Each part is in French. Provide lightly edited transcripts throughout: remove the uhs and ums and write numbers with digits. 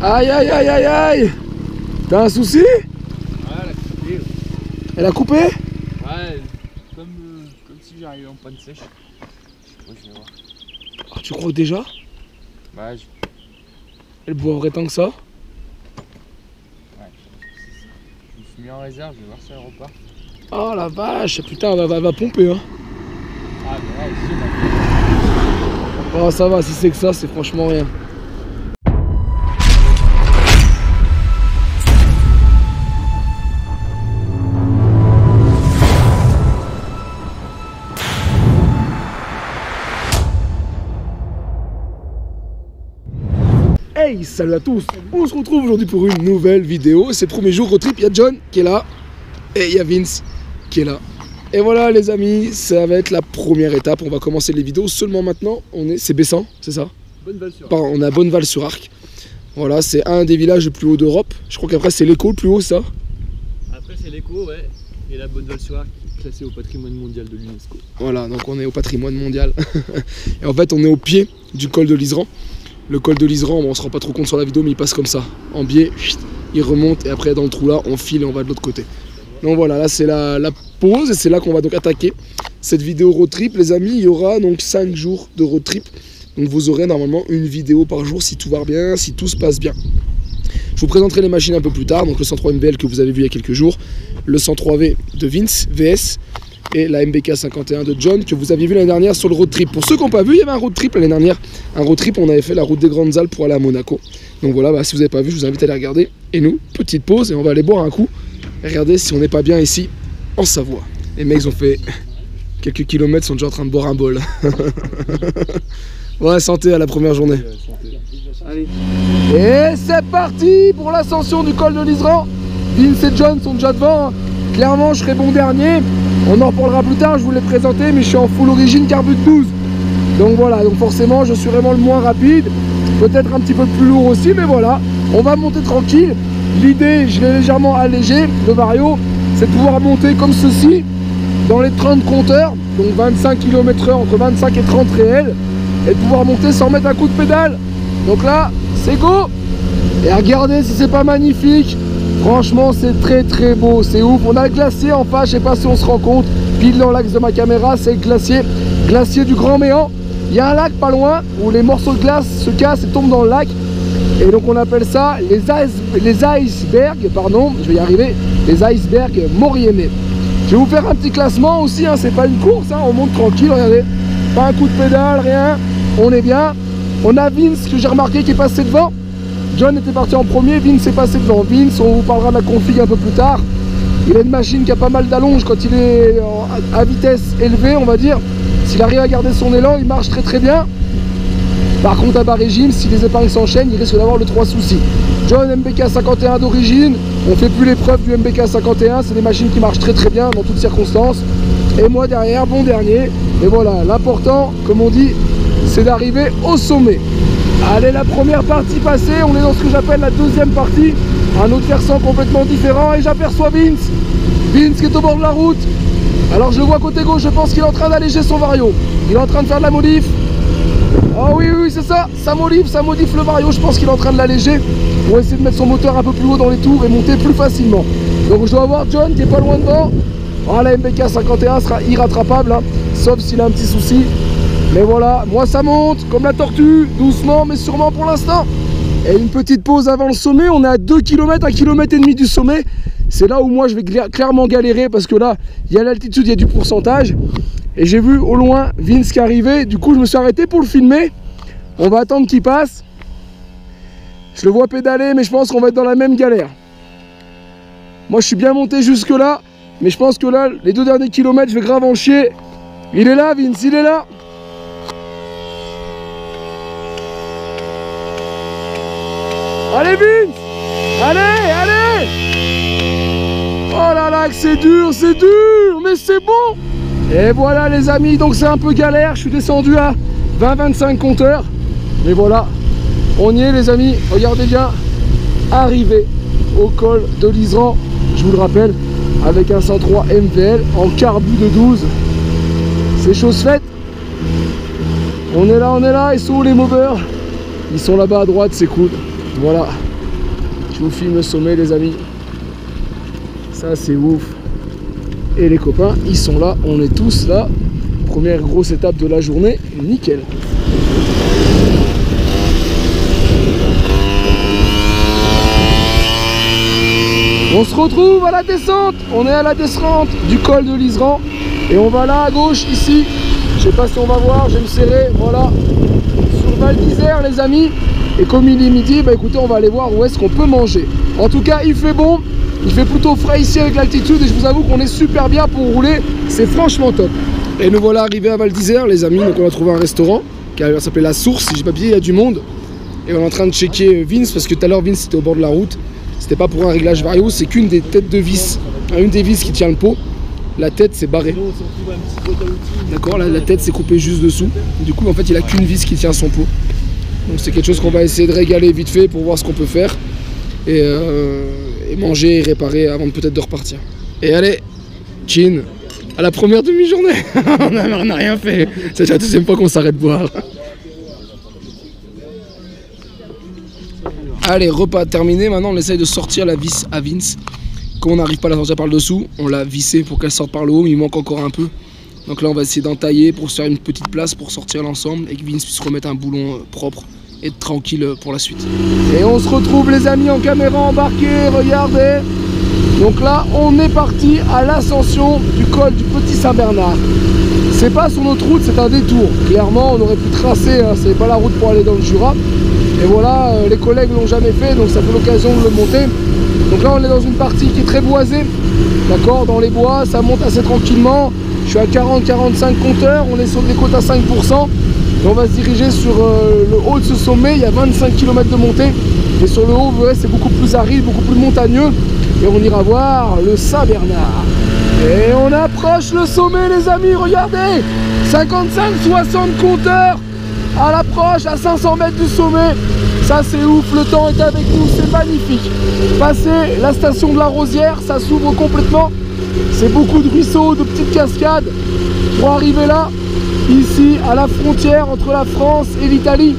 Aïe aïe aïe aïe aïe. T'as un souci? Ouais, elle a coupé. Elle a coupé? Ouais, comme si j'arrivais en panne sèche. Ouais, je vais voir. Ah, tu crois que déjà? Ouais, Elle boirait tant que ça? ouais, je me suis mis en réserve, je vais voir si elle repart. Oh la vache, putain, elle va pomper hein. Ah, mais là aussi, Oh ça va, si c'est que ça, c'est franchement rien. Hey, salut à tous. On se retrouve aujourd'hui pour une nouvelle vidéo. C'est le premier jour road trip. Il y a John qui est là et il y a Vince qui est là. Et voilà les amis, ça va être la première étape. On va commencer les vidéos seulement maintenant. C'est Bessan, c'est ça? Bonneval-sur-Arc. Pardon, on est à Bonneval-sur-Arc. Voilà, c'est un des villages les plus hauts d'Europe. Je crois qu'après c'est l'Écho le plus haut, ça. Après c'est l'Écho, ouais. Et la Bonneval-sur-Arc classée au patrimoine mondial de l'UNESCO. Voilà, donc on est au patrimoine mondial. Et en fait on est au pied du col de l'Iseran. Le col de l'Iseran, on se rend pas trop compte sur la vidéo, mais il passe comme ça. En biais, il remonte et après dans le trou là, on file et on va de l'autre côté. Donc voilà, là c'est la pause et c'est là qu'on va donc attaquer cette vidéo road trip. Les amis, il y aura donc 5 jours de road trip. Donc vous aurez normalement une vidéo par jour si tout va bien, si tout se passe bien. Je vous présenterai les machines un peu plus tard. Donc le 103 MVL que vous avez vu il y a quelques jours, le 103V de Vince, VS, et la MBK 51 de John que vous aviez vu l'année dernière sur le road trip. Pour ceux qui n'ont pas vu, il y avait un road trip l'année dernière. Un road trip, on avait fait la route des Grandes Alpes pour aller à Monaco. Donc voilà, si vous n'avez pas vu, je vous invite à aller regarder. Et nous, petite pause et on va aller boire un coup. Et regardez si on n'est pas bien ici en Savoie. Les mecs ont fait quelques kilomètres, sont déjà en train de boire un bol. Ouais, santé à la première journée. Allez. Et c'est parti pour l'ascension du col de l'Iseran. Vince et John sont déjà devant. Clairement, je serai bon dernier. On en reparlera plus tard, je vous l'ai présenté, mais je suis en full origine carbut 12. Donc voilà, donc forcément, je suis vraiment le moins rapide. Peut-être un petit peu plus lourd aussi, mais voilà. On va monter tranquille. L'idée, je l'ai légèrement allégé, le vario, c'est de pouvoir monter comme ceci, dans les 30 compteurs, donc 25 km/h, entre 25 et 30 réels, et de pouvoir monter sans mettre un coup de pédale. Donc là, c'est go. Et regardez si c'est pas magnifique. Franchement, c'est très très beau, c'est ouf. On a le glacier en face, je sais pas si on se rend compte, pile dans l'axe de ma caméra, c'est le glacier du Grand Méant. Il y a un lac pas loin où les morceaux de glace se cassent et tombent dans le lac. Et donc on appelle ça les icebergs, pardon, je vais y arriver, les icebergs Mauriennais. Je vais vous faire un petit classement aussi, hein, c'est pas une course, hein, on monte tranquille, regardez. Pas un coup de pédale, rien, on est bien. On a Vince que j'ai remarqué qui est passé devant. John était parti en premier, Vince est passé devant. Vince, on vous parlera de la config un peu plus tard. Il a une machine qui a pas mal d'allonge quand il est à vitesse élevée, on va dire. S'il arrive à garder son élan, il marche très très bien. Par contre, à bas régime, si les épargnes s'enchaînent, il risque d'avoir le 3 soucis. John, MBK 51 d'origine, on fait plus l'épreuve du MBK 51, c'est des machines qui marchent très très bien dans toutes circonstances. Et moi derrière, bon dernier. Et voilà, l'important, comme on dit, c'est d'arriver au sommet. Allez, la première partie passée, on est dans ce que j'appelle la deuxième partie, un autre versant complètement différent, et j'aperçois Vince qui est au bord de la route. Alors je le vois côté gauche, je pense qu'il est en train d'alléger son vario. Il est en train de faire de la modif. Oh oui, oui, c'est ça, ça modifie le vario, je pense qu'il est en train de l'alléger pour essayer de mettre son moteur un peu plus haut dans les tours et monter plus facilement. Donc je dois avoir John qui est pas loin devant. Oh, la MBK 51 sera irrattrapable, hein, sauf s'il a un petit souci. Mais voilà, moi ça monte comme la tortue, doucement mais sûrement pour l'instant. Et une petite pause avant le sommet, on est à 2 km, 1,5 km du sommet. C'est là où moi je vais clairement galérer parce que là, il y a l'altitude, il y a du pourcentage. Et j'ai vu au loin Vince qui arrivait, du coup je me suis arrêté pour le filmer. On va attendre qu'il passe. Je le vois pédaler, mais je pense qu'on va être dans la même galère. Moi je suis bien monté jusque là, mais je pense que là, les 2 derniers kilomètres, je vais grave en chier. Il est là Vince, il est là. Allez Vince, allez, allez. Oh là là, que c'est dur, mais c'est bon. Et voilà les amis, donc c'est un peu galère, je suis descendu à 20-25 compteurs. Mais voilà, on y est les amis, regardez bien, arrivé au col de l'Iseran, je vous le rappelle, avec un 103 MVL en carbu de 12. C'est chose faite. On est là, ils sont où les movers? Ils sont là-bas à droite, c'est cool. Voilà, Je vous filme le sommet les amis. Ça c'est ouf. Et les copains, ils sont là, on est tous là. Première grosse étape de la journée, nickel. On se retrouve à la descente. On est à la descente du col de l'Isran. Et on va là à gauche, ici. Je sais pas si on va voir, je vais me serrer. Voilà. Sur Val d'Isère les amis. Et comme il est midi, bah écoutez, on va aller voir où est-ce qu'on peut manger. En tout cas, il fait bon. Il fait plutôt frais ici avec l'altitude. Et je vous avoue qu'on est super bien pour rouler. C'est franchement top. Et nous voilà arrivés à Val d'Isère les amis. Donc on a trouvé un restaurant qui s'appelle La Source. Si j'ai pas oublié, il y a du monde. Et on est en train de checker Vince. Parce que tout à l'heure Vince était au bord de la route. C'était pas pour un réglage vario, c'est qu'une des têtes de vis. Une des vis qui tient le pot. La tête c'est barré. D'accord, la tête c'est coupé juste dessous. Du coup en fait il a qu'une vis qui tient son pot. Donc c'est quelque chose qu'on va essayer de régaler vite fait pour voir ce qu'on peut faire. Et manger et réparer avant peut-être de repartir. Et allez, chin, à la première demi-journée. On n'a rien fait. C'est la deuxième fois qu'on s'arrête de boire. Allez, repas terminé. Maintenant on essaye de sortir la vis à Vince. Comme on n'arrive pas à la sortir par le dessous, on l'a vissé pour qu'elle sorte par le haut, mais il manque encore un peu. Donc là on va essayer d'entailler pour se faire une petite place pour sortir l'ensemble et que Vince puisse remettre un boulon propre et tranquille pour la suite. Et on se retrouve les amis en caméra embarquée, regardez. Donc là on est parti à l'ascension du col du Petit Saint-Bernard. C'est pas sur notre route, c'est un détour. Clairement on aurait pu tracer, hein, c'est pas la route pour aller dans le Jura. Et voilà, les collègues l'ont jamais fait, donc ça fait l'occasion de le monter. Donc là on est dans une partie qui est très boisée, d'accord, dans les bois, ça monte assez tranquillement. Je suis à 40-45 compteurs, on est sur des côtes à 5%. Et on va se diriger sur le haut de ce sommet, il y a 25 km de montée. Et sur le haut, vous voyez, c'est beaucoup plus aride, beaucoup plus montagneux. Et on ira voir le Saint-Bernard. Et on approche le sommet les amis, regardez, 55-60 compteurs à l'approche, à 500 mètres du sommet. Ça c'est ouf, le temps est avec nous, c'est magnifique. Passer la station de la Rosière, ça s'ouvre complètement. C'est beaucoup de ruisseaux, de petites cascades. Pour arriver là, ici à la frontière entre la France et l'Italie,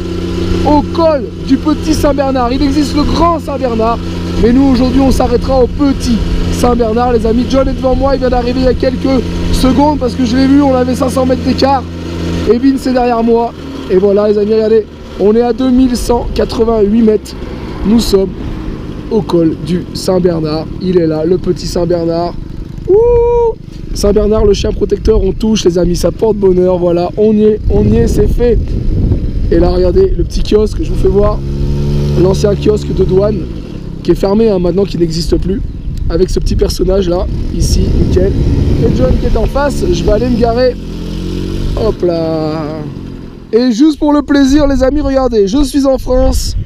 au col du Petit Saint-Bernard. Il existe le Grand Saint-Bernard, mais nous aujourd'hui on s'arrêtera au Petit Saint-Bernard les amis. John est devant moi, il vient d'arriver il y a quelques secondes parce que je l'ai vu, on avait 500 mètres d'écart. Et Vince est derrière moi. Et voilà les amis, regardez, on est à 2188 mètres. Nous sommes au col du Saint-Bernard. Il est là, le Petit Saint-Bernard. Saint-Bernard, le chien protecteur, on touche les amis, ça porte bonheur. Voilà, on y est, c'est fait. Et là, regardez, le petit kiosque, je vous fais voir. L'ancien kiosque de douane, qui est fermé hein, maintenant, qui n'existe plus. Avec ce petit personnage là, ici, nickel. Et John qui est en face, je vais aller me garer. Hop là. Et juste pour le plaisir les amis, regardez, je suis en France,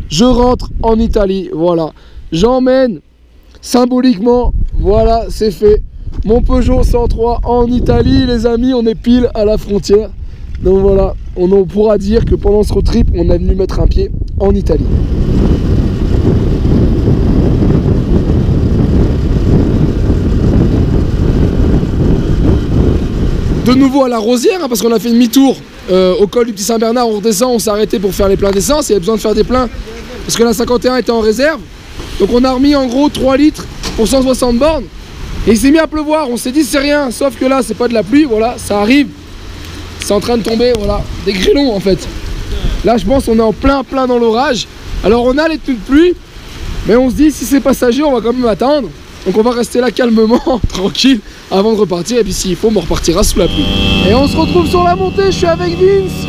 je rentre en Italie, voilà. J'emmène symboliquement, voilà, c'est fait. Mon Peugeot 103 en Italie les amis, on est pile à la frontière. Donc voilà, on pourra dire que pendant ce road trip, on a venu mettre un pied en Italie. De nouveau à la Rosière, hein, parce qu'on a fait demi-tour au col du Petit Saint-Bernard, on redescend, on s'est arrêté pour faire les pleins d'essence, il y avait besoin de faire des pleins, parce que la 51 était en réserve. Donc on a remis en gros 3 litres pour 160 bornes, et il s'est mis à pleuvoir, on s'est dit c'est rien, sauf que là c'est pas de la pluie, voilà, ça arrive, c'est en train de tomber, voilà, des grêlons en fait. Là je pense qu'on est en plein dans l'orage, alors on a les tenues de pluie, mais on se dit si c'est passager on va quand même attendre. Donc on va rester là calmement, tranquille, avant de repartir. Et puis s'il faut, on repartira sous la pluie. Et on se retrouve sur la montée, je suis avec Vince.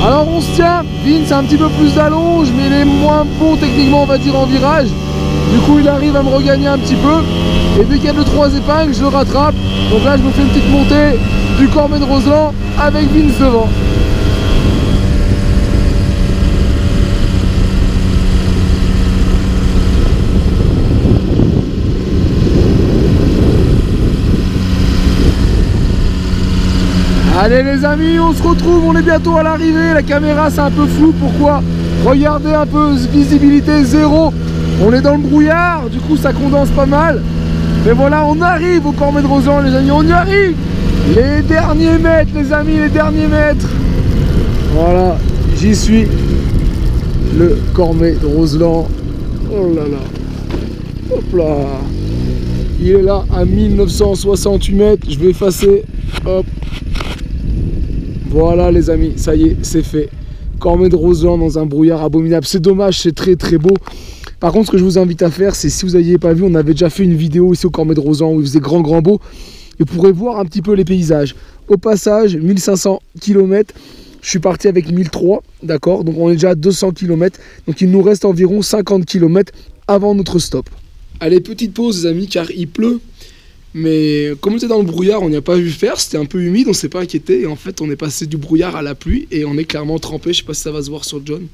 Alors on se tient, Vince a un petit peu plus d'allonge, mais il est moins bon techniquement, on va dire, en virage. Du coup il arrive à me regagner un petit peu. Et dès qu'il y a 2-3 épingles, je le rattrape. Donc là je me fais une petite montée du Cormet de Roseland avec Vince devant. Allez les amis, on se retrouve, on est bientôt à l'arrivée. La caméra c'est un peu flou, pourquoi? Regardez un peu, visibilité zéro. On est dans le brouillard, du coup ça condense pas mal. Mais voilà, on arrive au Cormet de Roseland les amis, on y arrive. Les derniers mètres les amis, les derniers mètres. Voilà, j'y suis. Le Cormet de Roseland. Oh là là. Hop là. Il est là à 1968 mètres. Je vais effacer. Hop. Voilà les amis, ça y est, c'est fait. Cormet de Roseland dans un brouillard abominable. C'est dommage, c'est très très beau. Par contre, ce que je vous invite à faire, c'est si vous n'aviez pas vu, on avait déjà fait une vidéo ici au Cormet de Roseland où il faisait grand beau. Et vous pourrez voir un petit peu les paysages. Au passage, 1500 km. Je suis parti avec 1003, d'accord? Donc on est déjà à 200 km. Donc il nous reste environ 50 km avant notre stop. Allez, petite pause les amis, car il pleut. Mais comme on était dans le brouillard, on n'y a pas vu faire, c'était un peu humide, on s'est pas inquiété. Et en fait, on est passé du brouillard à la pluie et on est clairement trempé. Je sais pas si ça va se voir sur John.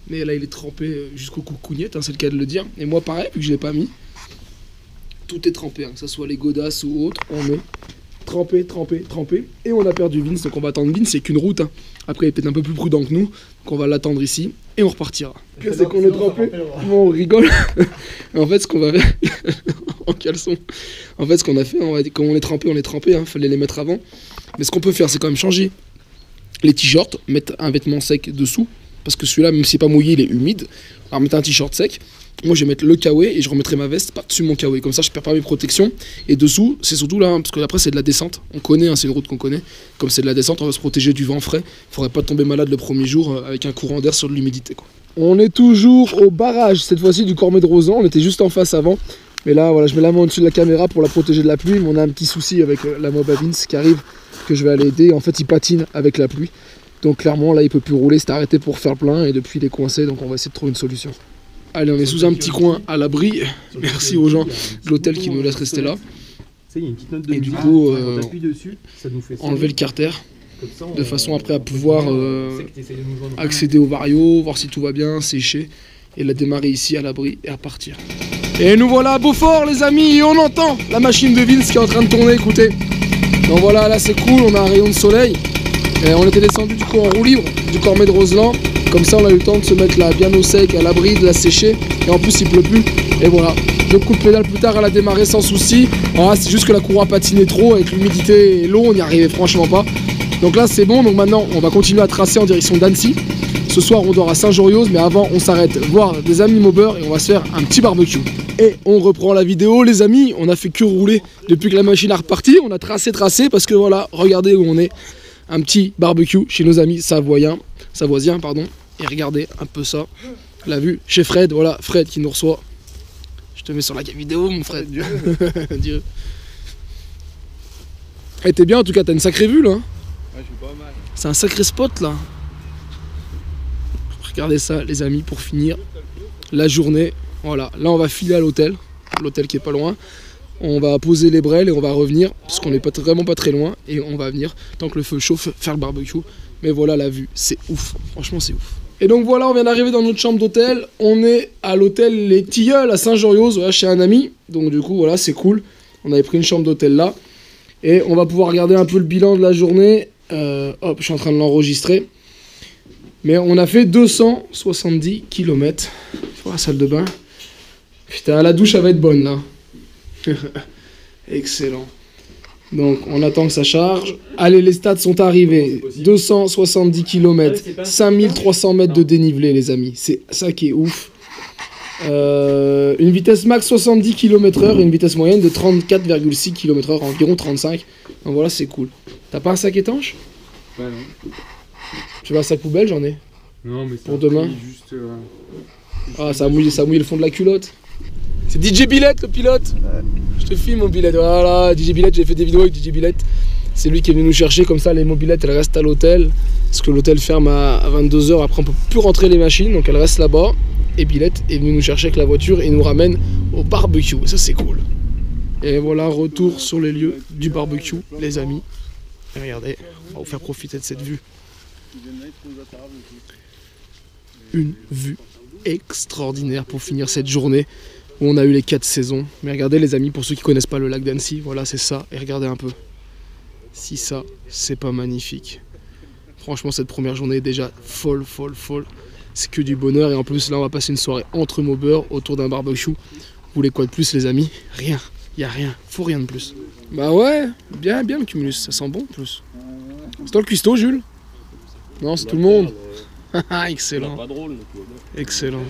Mais là, il est trempé jusqu'au coucougnette, hein, c'est le cas de le dire. Et moi, pareil, vu que je l'ai pas mis, tout est trempé, hein, que ce soit les godasses ou autres, on est trempé. Et on a perdu Vince, donc on va attendre Vince, c'est qu'une route. Hein. Après, il est peut-être un peu plus prudent que nous, donc on va l'attendre ici et on repartira. Le pire, c'est qu'on est trempé. Bon, on rigole. En fait, ce qu'on va faire. En caleçon. En fait, ce qu'on a fait, comme on est trempé, hein, fallait les mettre avant. Mais ce qu'on peut faire, c'est quand même changer les t-shirts, mettre un vêtement sec dessous. Parce que celui-là, même s'il n'est pas mouillé, il est humide. Alors, mettre un t-shirt sec. Moi, je vais mettre le kawaii et je remettrai ma veste par-dessus mon kawaii. Comme ça, je perds pas mes protections. Et dessous, c'est surtout là, hein, parce que après, c'est de la descente. On connaît, hein, c'est une route qu'on connaît. Comme c'est de la descente, on va se protéger du vent frais. Il faudrait pas tomber malade le premier jour avec un courant d'air sur de l'humidité, quoi. On est toujours au barrage, cette fois-ci du Cormet de Roseland. On était juste en face avant. Mais là, voilà, je mets la main au-dessus de la caméra pour la protéger de la pluie. Mais on a un petit souci avec la Mob Vince qui arrive, que je vais aller aider. En fait, il patine avec la pluie. Donc clairement, là, il peut plus rouler. C'était arrêté pour faire plein. Et depuis, il est coincé. Donc on va essayer de trouver une solution. Allez, on est sous un petit coin à l'abri. Merci aux gens de l'hôtel qui nous laissent rester là. Et du coup, enlever le carter. De façon après à pouvoir accéder au vario, voir si tout va bien, sécher. Et la démarrer ici à l'abri et à partir. Et nous voilà à Beaufort les amis, et on entend la machine de Vince qui est en train de tourner, écoutez. Donc voilà, là c'est cool, on a un rayon de soleil. Et on était descendu du coup en roue libre du Cormet de Roseland. Comme ça on a eu le temps de se mettre là bien au sec, à l'abri, de la sécher. Et en plus il pleut plus. Et voilà, 2 coups de pédale plus tard elle a démarré sans souci. Alors là c'est juste que la courroie patinait trop, avec l'humidité et l'eau on n'y arrivait franchement pas. Donc là c'est bon, donc maintenant on va continuer à tracer en direction d'Annecy. Ce soir on dort à Saint-Joriose, mais avant on s'arrête voir des amis mobbers et on va se faire un petit barbecue. Et on reprend la vidéo les amis, on a fait que rouler depuis que la machine a reparti, on a tracé parce que voilà, regardez où on est. Un petit barbecue chez nos amis savoisiens, pardon. Et regardez un peu ça, la vue chez Fred, voilà Fred qui nous reçoit. Je te mets sur la vidéo mon Fred. Dieu. Et t'es bien en tout cas, t'as une sacrée vue là. Ouais, je suis pas mal. C'est un sacré spot là. Regardez ça les amis pour finir la journée. Voilà, là on va filer à l'hôtel qui est pas loin. On va poser les brels et on va revenir parce qu'on n'est vraiment pas très loin et on va venir tant que le feu chauffe faire le barbecue. Mais voilà la vue, c'est ouf, franchement c'est ouf. Et donc voilà, on vient d'arriver dans notre chambre d'hôtel. On est à l'hôtel Les Tilleuls à Saint-Joriose, voilà, chez un ami. Donc du coup voilà, c'est cool. On avait pris une chambre d'hôtel là et on va pouvoir regarder un peu le bilan de la journée. Hop, je suis en train de l'enregistrer. Mais on a fait 270 km. Pour la salle de bain. Putain, la douche, elle va être bonne, là. Excellent. Donc, on attend que ça charge. Allez, les stats sont arrivés. 270 km, 5300 mètres de dénivelé, les amis. C'est ça qui est ouf. Une vitesse max 70 km/h et une vitesse moyenne de 34,6 km/h, environ 35. Donc voilà, c'est cool. T'as pas un sac étanche? Bah non. Tu veux un sac poubelle? J'en ai. Non, mais pour demain. Juste, ah, ça a mouillé le fond de la culotte. C'est DJ Billette, le pilote. Ouais. Je te filme mon Billette. Voilà, DJ Billette, j'ai fait des vidéos avec DJ Billette. C'est lui qui est venu nous chercher, comme ça les mobilettes elles restent à l'hôtel. Parce que l'hôtel ferme à 22 h, après on peut plus rentrer les machines, donc elles restent là-bas. Et Billette est venu nous chercher avec la voiture et nous ramène au barbecue. Ça c'est cool. Et voilà, retour sur les lieux du barbecue, les amis. Et regardez, on va vous faire profiter de cette vue. Une vue extraordinaire pour finir cette journée où on a eu les 4 saisons. Mais regardez les amis, pour ceux qui connaissent pas le lac d'Annecy, voilà c'est ça. Et regardez un peu. Si ça, c'est pas magnifique. Franchement, cette première journée est déjà folle. C'est que du bonheur. Et en plus, là, on va passer une soirée entre mobbers autour d'un barbecue. Vous voulez quoi de plus, les amis? Rien. Y a rien. Faut rien de plus. Bah ouais, bien le cumulus. Ça sent bon en plus. C'est toi le cuistot, Jules? Non, c'est tout le monde. Excellent. Excellent.